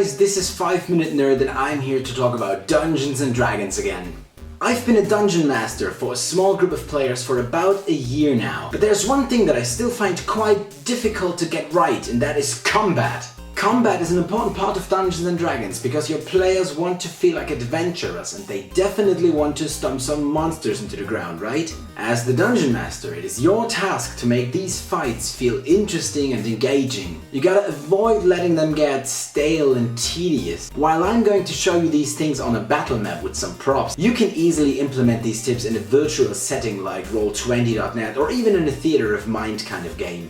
guys, this is 5 Minute Nerd and I'm here to talk about Dungeons and Dragons again. I've been a dungeon master for a small group of players for about a year now, but there's one thing that I still find quite difficult to get right, and that is combat. Combat is an important part of Dungeons and Dragons because your players want to feel like adventurers and they definitely want to stomp some monsters into the ground, right? As the Dungeon Master, it is your task to make these fights feel interesting and engaging. You gotta avoid letting them get stale and tedious. While I'm going to show you these things on a battle map with some props, you can easily implement these tips in a virtual setting like Roll20.net or even in a theater of mind kind of game.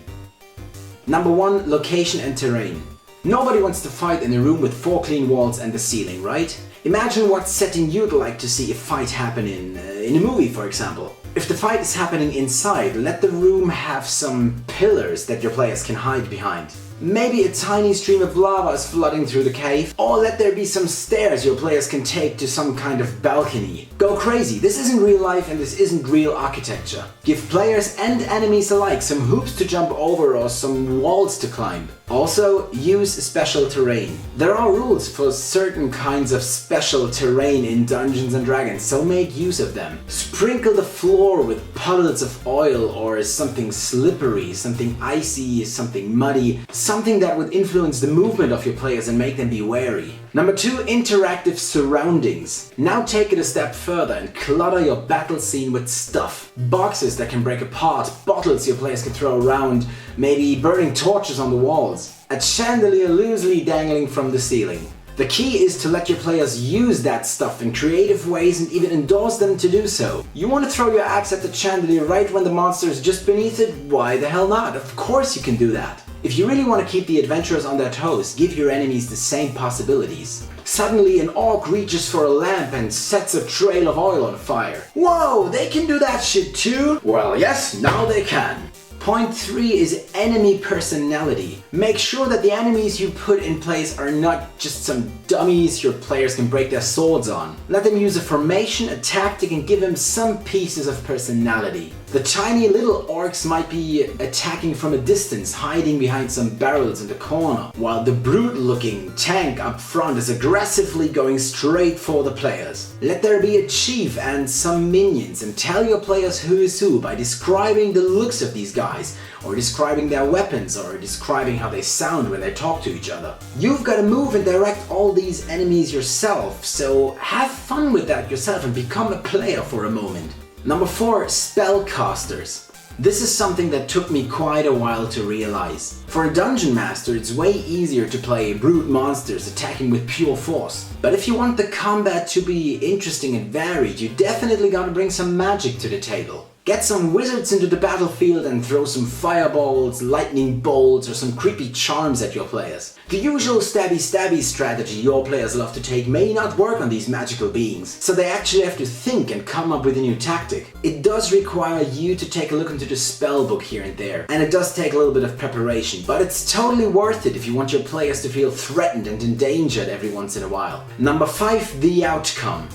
Number 1. Location and terrain. Nobody wants to fight in a room with 4 clean walls and the ceiling, right? Imagine what setting you'd like to see a fight happen in a movie, for example. If the fight is happening inside, let the room have some pillars that your players can hide behind. Maybe a tiny stream of lava is flooding through the cave, or let there be some stairs your players can take to some kind of balcony. Go crazy, this isn't real life and this isn't real architecture. Give players and enemies alike some hoops to jump over or some walls to climb. Also, use special terrain. There are rules for certain kinds of special terrain in Dungeons and Dragons, so make use of them. Sprinkle the floor with puddles of oil or something slippery, something icy, something muddy, something that would influence the movement of your players and make them be wary. Number 2. Interactive surroundings. Now take it a step further and clutter your battle scene with stuff. Boxes that can break apart, bottles your players can throw around, maybe burning torches on the walls, a chandelier loosely dangling from the ceiling. The key is to let your players use that stuff in creative ways and even endorse them to do so. You want to throw your axe at the chandelier right when the monster is just beneath it? Why the hell not? Of course you can do that. If you really want to keep the adventurers on their toes, give your enemies the same possibilities. Suddenly an orc reaches for a lamp and sets a trail of oil on fire. Whoa, they can do that shit too? Well, yes, now they can. Point 3 is enemy personality. Make sure that the enemies you put in place are not just some dummies your players can break their swords on. Let them use a formation, a tactic, and give them some pieces of personality. The tiny little orcs might be attacking from a distance, hiding behind some barrels in the corner, while the brute-looking tank up front is aggressively going straight for the players. Let there be a chief and some minions, and tell your players who is who by describing the looks of these guys, or describing their weapons, or describing how they sound when they talk to each other. You've got to move and direct all these enemies yourself, so have fun with that yourself and become a player for a moment. Number 4. Spellcasters. This is something that took me quite a while to realize. For a dungeon master, it's way easier to play brute monsters attacking with pure force. But if you want the combat to be interesting and varied, you definitely gotta bring some magic to the table. Get some wizards into the battlefield and throw some fireballs, lightning bolts, or some creepy charms at your players. The usual stabby strategy your players love to take may not work on these magical beings, so they actually have to think and come up with a new tactic. It does require you to take a look into the spell book here and there, and it does take a little bit of preparation, but it's totally worth it if you want your players to feel threatened and endangered every once in a while. Number 5. The outcome.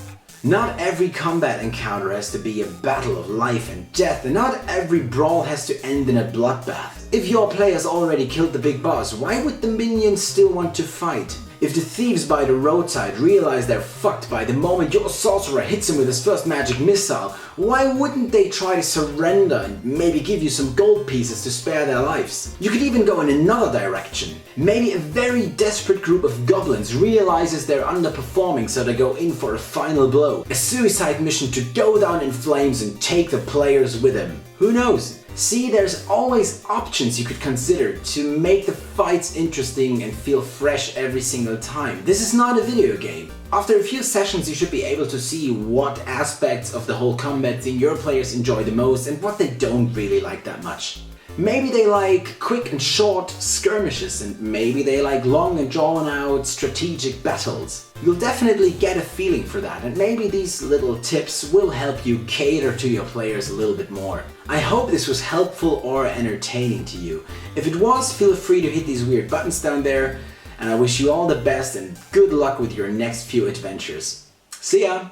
Not every combat encounter has to be a battle of life and death, and not every brawl has to end in a bloodbath. If your players already killed the big boss, why would the minions still want to fight? If the thieves by the roadside realize they're fucked by the moment your sorcerer hits him with his first magic missile, why wouldn't they try to surrender and maybe give you some gold pieces to spare their lives? You could even go in another direction. Maybe a very desperate group of goblins realizes they're underperforming, so they go in for a final blow. A suicide mission to go down in flames and take the players with him. Who knows? See, there's always options you could consider to make the fights interesting and feel fresh every single time. This is not a video game. After a few sessions you should be able to see what aspects of the whole combat scene your players enjoy the most and what they don't really like that much. Maybe they like quick and short skirmishes, and maybe they like long and drawn out strategic battles. You'll definitely get a feeling for that, and maybe these little tips will help you cater to your players a little bit more. I hope this was helpful or entertaining to you. If it was, feel free to hit these weird buttons down there, and I wish you all the best and good luck with your next few adventures. See ya!